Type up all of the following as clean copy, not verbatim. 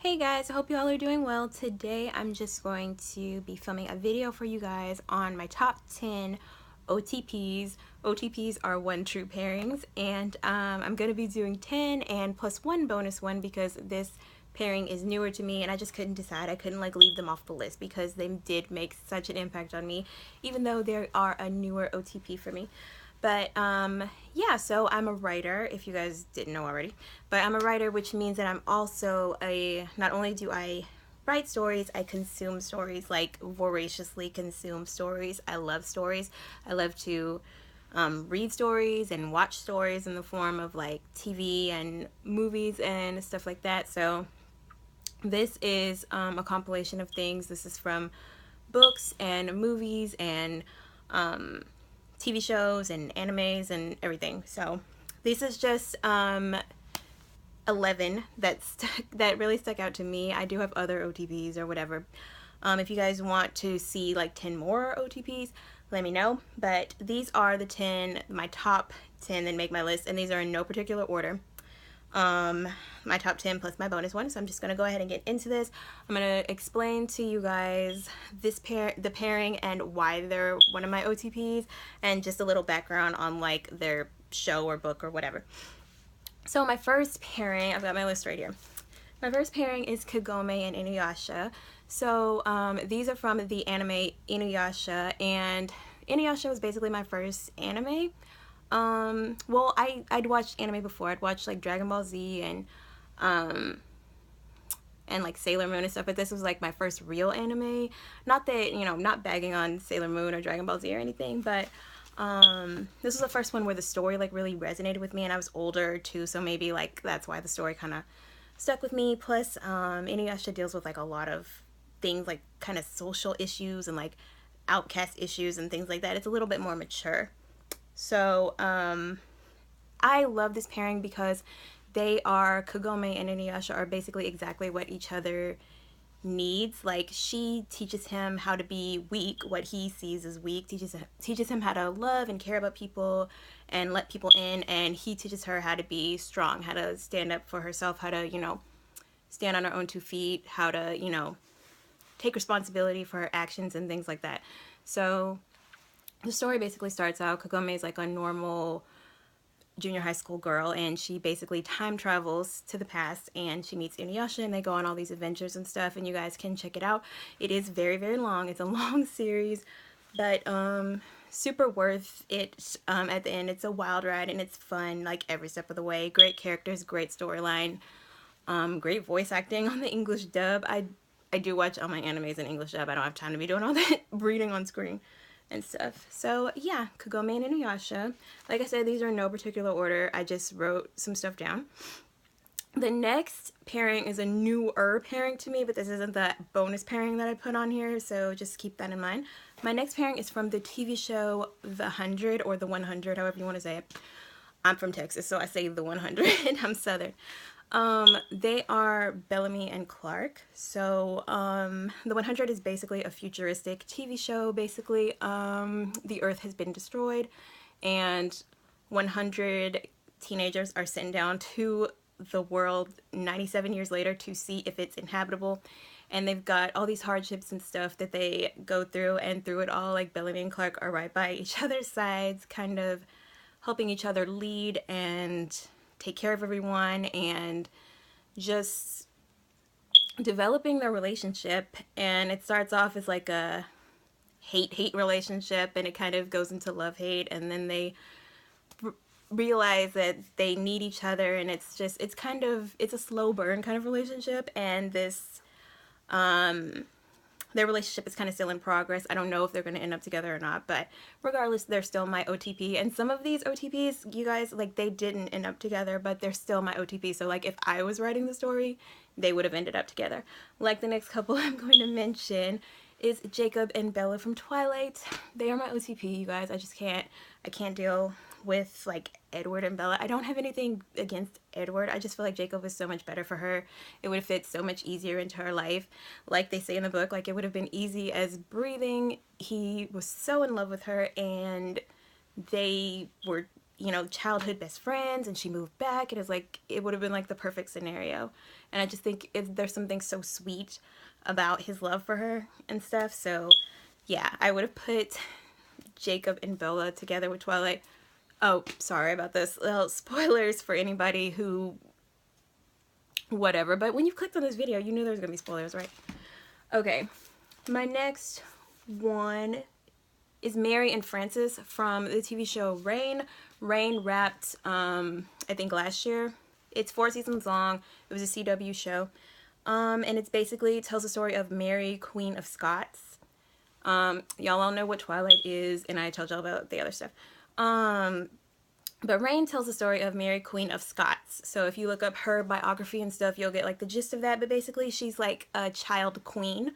Hey guys, I hope you all are doing well. Today I'm just going to be filming a video for you guys on my top 10 OTPs. OTPs are one true pairings, and I'm going to be doing 10 and plus one bonus one because this pairing is newer to me and I just couldn't decide. I couldn't leave them off the list because they did make such an impact on me, even though they are a newer OTP for me. But yeah, so I'm a writer, if you guys didn't know already. But I'm a writer, which means that I'm also not only do I write stories, I consume stories, like voraciously consume stories. I love stories. I love to read stories and watch stories in the form of like TV and movies and stuff like that. So this is a compilation of things. This is from books and movies and TV shows and animes and everything. So this is just 11 that really stuck out to me. I do have other OTPs or whatever. If you guys want to see like 10 more OTPs, let me know. But these are the 10, my top 10 that make my list, and these are in no particular order. My top 10 plus my bonus one. So I'm just going to go ahead and get into this. I'm going to explain to you guys the pairing and why they're one of my OTPs, and just a little background on like their show or book or whatever. So my first pairing, I've got my list right here. My first pairing is Kagome and Inuyasha. So these are from the anime Inuyasha, and Inuyasha was basically my first anime. Well, I'd watched anime before. I'd watched like Dragon Ball Z and like Sailor Moon and stuff, but this was like my first real anime. Not that, not bagging on Sailor Moon or Dragon Ball Z or anything, but this was the first one where the story like really resonated with me, and I was older too, so maybe like that's why the story kind of stuck with me. Plus, Inuyasha deals with like a lot of things, like kind of social issues and like outcast issues and things like that. It's a little bit more mature. So I love this pairing because Kagome and Inuyasha are basically exactly what each other needs. Like, she teaches him how to be weak, what he sees as weak, teaches him how to love and care about people and let people in, and he teaches her how to be strong, how to stand up for herself, how to, stand on her own 2 feet, how to, take responsibility for her actions and things like that. So the story basically starts out, Kagome is like a normal junior high school girl, and she basically time travels to the past, and she meets Inuyasha, and they go on all these adventures and stuff, and you guys can check it out. It is very, very long. It's a long series, but super worth it. At the end, it's a wild ride, and it's fun like every step of the way. Great characters, great storyline, great voice acting on the English dub. I do watch all my animes in English dub. I don't have time to be doing all that reading on screen and stuff. So yeah, Kagome and Inuyasha. Like I said, these are in no particular order. I just wrote some stuff down. The next pairing is a newer pairing to me, but this isn't the bonus pairing that I put on here, so just keep that in mind. My next pairing is from the TV show The 100, or The 100, however you want to say it. I'm from Texas, so I say The 100. I'm Southern. They are Bellamy and Clark. So The 100 is basically a futuristic TV show. Basically, the Earth has been destroyed, and 100 teenagers are sent down to the world 97 years later to see if it's inhabitable. And they've got all these hardships and stuff that they go through, and through it all, like, Bellamy and Clark are right by each other's sides, kind of helping each other lead and take care of everyone, and just developing their relationship. And it starts off as like a hate relationship, and it kind of goes into love-hate, and then they realize that they need each other, and it's a slow burn kind of relationship. And this their relationship is kind of still in progress. I don't know if they're going to end up together or not, but regardless, they're still my OTP. And some of these OTPs, you guys, like, they didn't end up together, but they're still my OTP. So, like, if I was writing the story, they would have ended up together. Like, the next couple I'm going to mention is Jacob and Bella from Twilight. They are my OTP, you guys. I can't deal with like Edward and Bella. I don't have anything against Edward. I just feel like Jacob is so much better for her. It would have fit so much easier into her life. Like they say in the book, like, it would have been easy as breathing. He was so in love with her, and they were you know, childhood best friends, and she moved back, and it's like, it would have been like the perfect scenario. And I just think there's something so sweet about his love for her and stuff. So yeah, I would have put Jacob and Bella together with Twilight. Oh, sorry about this. Well, spoilers for anybody who, whatever. But when you clicked on this video, you knew there was going to be spoilers, right? Okay. My next one is Mary and Francis from the TV show Reign. Reign wrapped, I think last year. It's 4 seasons long. It was a CW show. And it's basically tells the story of Mary, Queen of Scots. Y'all all know what Twilight is, and I told y'all about the other stuff. But Reign tells the story of Mary, Queen of Scots. So if you look up her biography and stuff, you'll get like the gist of that. But basically, she's like a child queen,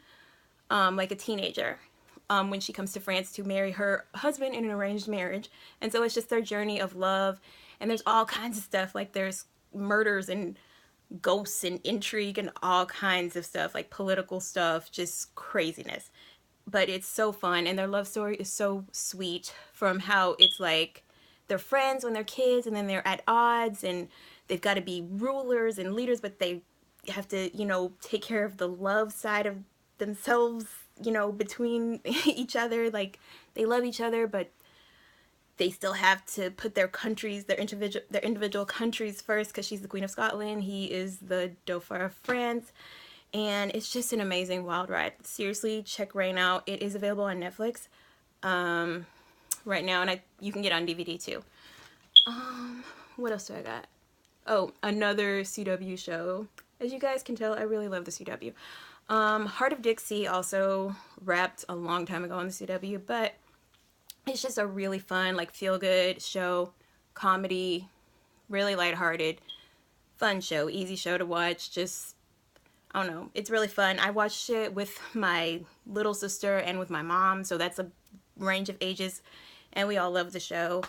like a teenager, when she comes to France to marry her husband in an arranged marriage. And so it's just their journey of love. And there's all kinds of stuff. Like there's murders and ghosts and intrigue and all kinds of stuff, like political stuff, just craziness. But it's so fun, and their love story is so sweet, from how it's like they're friends when they're kids, and then they're at odds, and they've got to be rulers and leaders, but they have to, you know, take care of the love side of themselves, you know, between each other. Like, they love each other, but they still have to put their countries, their individual countries first, because she's the Queen of Scotland, he is the Dauphin of France. And it's just an amazing wild ride. Seriously, check Reign out. It is available on Netflix right now, and you can get it on DVD too. What else do I got? Oh, another CW show. As you guys can tell, I really love the CW. Heart of Dixie also wrapped a long time ago on the CW, but it's just a really fun, like, feel-good show, comedy, really lighthearted, fun show, easy show to watch. Just, I don't know, it's really fun. I watched it with my little sister and with my mom, so that's a range of ages, and we all love the show.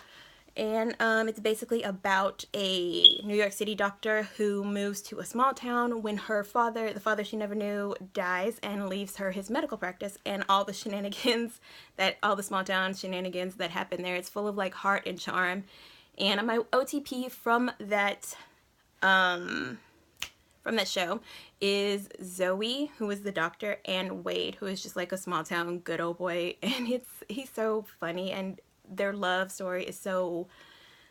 And it's basically about a New York City doctor who moves to a small town when her father, the father she never knew, dies and leaves her his medical practice, and all the shenanigans all the small town shenanigans that happen there. It's full of like heart and charm. And my OTP from that show is Zoe, who is the doctor, and Wade, who is just like a small town good old boy, and he's so funny, and their love story is so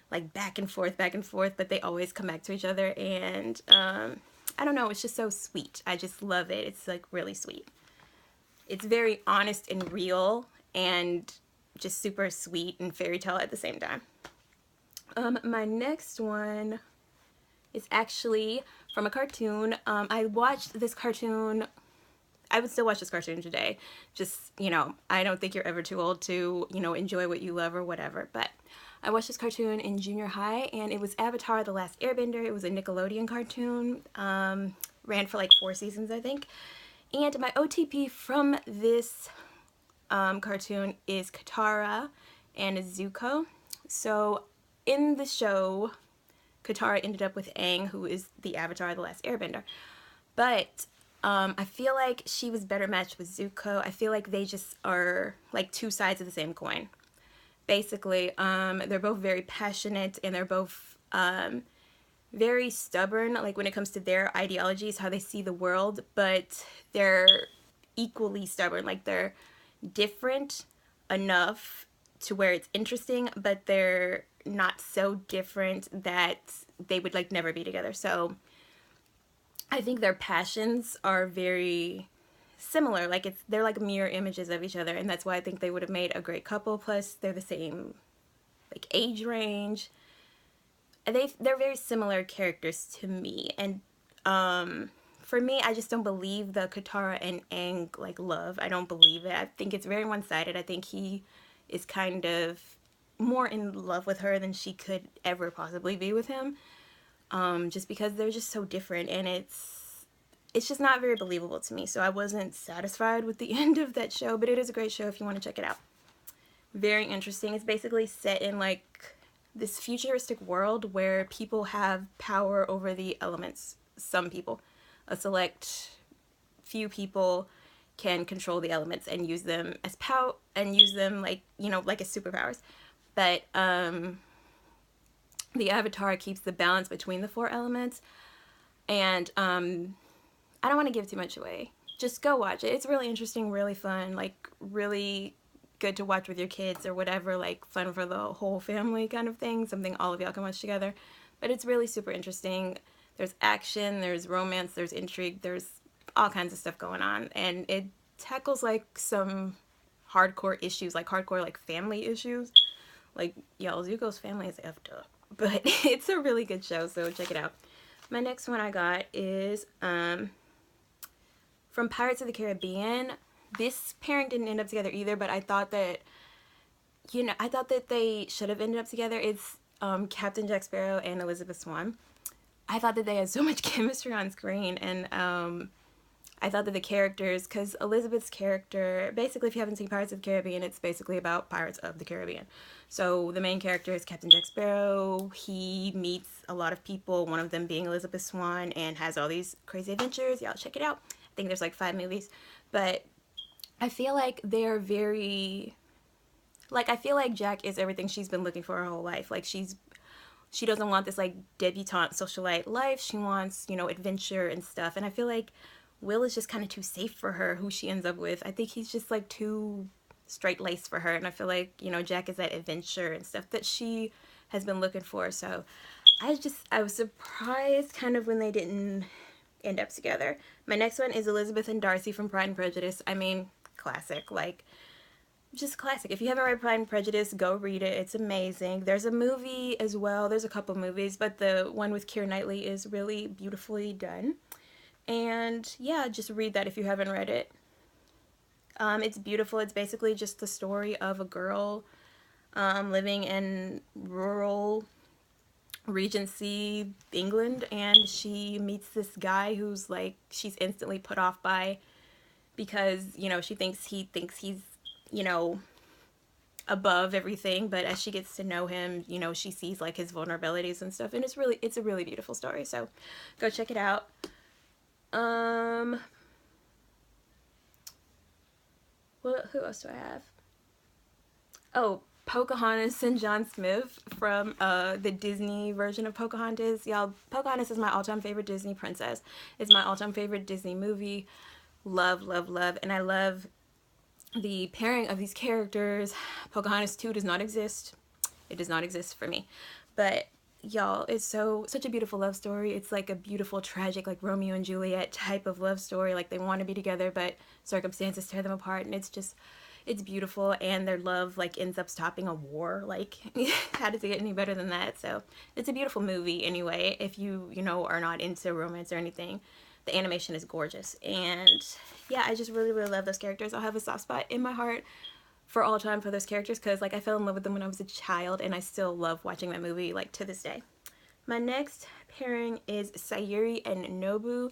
like back and forth, but they always come back to each other. And I don't know, it's just so sweet. I just love it. It's like really sweet. It's very honest and real, and just super sweet and fairy tale at the same time. My next one is actually from a cartoon. I watched this cartoon. I would still watch this cartoon today. Just, you know, I don't think you're ever too old to, you know, enjoy what you love or whatever. But I watched this cartoon in junior high, and it was Avatar: The Last Airbender. It was a Nickelodeon cartoon. Ran for like 4 seasons, I think. And my OTP from this cartoon is Katara and Zuko. So in the show, Katara ended up with Aang, who is the Avatar: The Last Airbender. But I feel like she was better matched with Zuko. I feel like they just are like two sides of the same coin. Basically, they're both very passionate, and they're both very stubborn, like when it comes to their ideologies, how they see the world, but they're equally stubborn. Like, they're different enough to where it's interesting, but they're not so different that they would like never be together. So I think their passions are very similar. Like, they're like mirror images of each other, and that's why I think they would have made a great couple. Plus, they're the same like age range. And they're very similar characters to me. And for me, I just don't believe the Katara and Aang like love. I don't believe it. I think it's very one-sided. I think he is kind of more in love with her than she could ever possibly be with him. Just because they're just so different, and it's just not very believable to me. So I wasn't satisfied with the end of that show, but it is a great show if you want to check it out. Very interesting. It's basically set in like this futuristic world where people have power over the elements. Some people, a select few people, can control the elements and use them as power, and use them like, you know, like as superpowers. But the Avatar keeps the balance between the four elements. And I don't want to give too much away. Just go watch it. It's really interesting, really fun, like really good to watch with your kids or whatever, like fun for the whole family kind of thing, something all of y'all can watch together. But it's really super interesting. There's action, there's romance, there's intrigue, there's all kinds of stuff going on, and it tackles like some hardcore issues, like hardcore like family issues. Like, y'all, Zuko's family is effed up. But it's a really good show, so check it out. My next one I got is from Pirates of the Caribbean. This pairing didn't end up together either, but I thought that, you know, I thought that they should have ended up together. It's Captain Jack Sparrow and Elizabeth Swann. I thought that they had so much chemistry on screen, and I thought that the characters, because Elizabeth's character, basically if you haven't seen Pirates of the Caribbean, it's basically about Pirates of the Caribbean. So the main character is Captain Jack Sparrow. He meets a lot of people, one of them being Elizabeth Swann, and has all these crazy adventures. Y'all check it out. I think there's like 5 movies. But I feel like they're very, like, I feel like Jack is everything she's been looking for her whole life. Like, she doesn't want this like debutante socialite life. She wants, you know, adventure and stuff. And I feel like Will is just kind of too safe for her, who she ends up with. I think he's just like too straight-laced for her, and I feel like, you know, Jack is that adventure and stuff that she has been looking for. So I was surprised kind of when they didn't end up together. My next one is Elizabeth and Darcy from Pride and Prejudice. I mean, classic, like, just classic. If you haven't read Pride and Prejudice, go read it. It's amazing. There's a movie as well. There's a couple movies, but the one with Keira Knightley is really beautifully done. And yeah, just read that if you haven't read it. It's beautiful. It's basically just the story of a girl living in rural Regency England, and she meets this guy who's like, she's instantly put off by, because, you know, she thinks he's, you know, above everything, but as she gets to know him, you know, she sees like his vulnerabilities and stuff, and it's a really beautiful story. So go check it out. Who else do I have? Oh, Pocahontas and John Smith from the Disney version of Pocahontas. Y'all, Pocahontas is my all-time favorite Disney princess. It's my all-time favorite Disney movie. Love, love, love. And I love the pairing of these characters. Pocahontas 2 does not exist. It does not exist for me. But y'all, it's such a beautiful love story. It's like a beautiful, tragic, like Romeo and Juliet type of love story. Like, they want to be together, but circumstances tear them apart, and it's beautiful, and their love like ends up stopping a war. Like, how does it get any better than that? So it's a beautiful movie anyway. If you know, are not into romance or anything, the animation is gorgeous. And yeah, I just really, really love those characters. I'll have a soft spot in my heart for all time for those characters, because like I fell in love with them when I was a child, and I still love watching that movie like to this day. My next pairing is Sayuri and Nobu.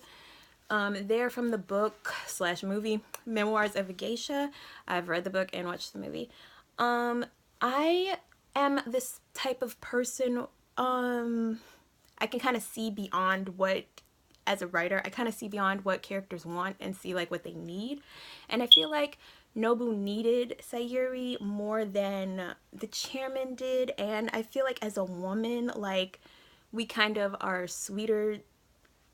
They're from the book / movie Memoirs of a Geisha. I've read the book and watched the movie. I am this type of person, I can kind of see beyond what, as a writer, I kind of see beyond what characters want and see like what they need. And I feel like Nobu needed Sayuri more than the chairman did, and I feel like as a woman, like, we kind of are sweeter.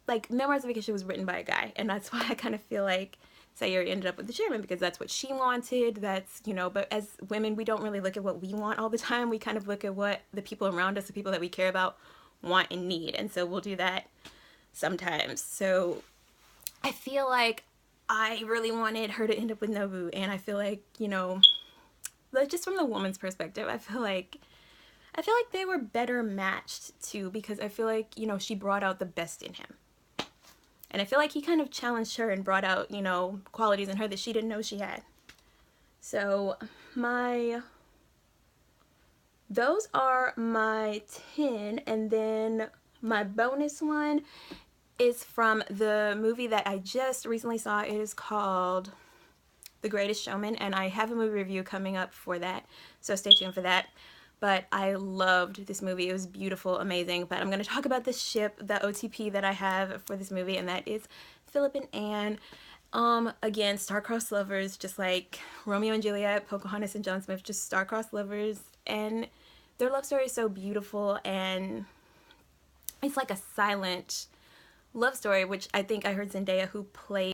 Like, Memoirs of a Geisha was written by a guy, and that's why I kind of feel like Sayuri ended up with the chairman, because that's what she wanted. That's, you know, but as women, we don't really look at what we want all the time. We kind of look at what the people around us, the people that we care about, want and need, and so we'll do that sometimes. So I feel like I really wanted her to end up with Nobu, and I feel like, you know, just from the woman's perspective, I feel like they were better matched too, because I feel like, you know, she brought out the best in him. And I feel like he kind of challenged her and brought out, you know, qualities in her that she didn't know she had. So those are my 10, and then my bonus one is from the movie that I just recently saw. It is called The Greatest Showman, and I have a movie review coming up for that, so stay tuned for that. But I loved this movie. It was beautiful, amazing. But I'm going to talk about the ship, the OTP that I have for this movie, and that is Philip and Anne. Again, star-crossed lovers, just like Romeo and Juliet, Pocahontas and John Smith, just star-crossed lovers. And their love story is so beautiful, and it's like a silent love story, which I think I heard Zendaya, who played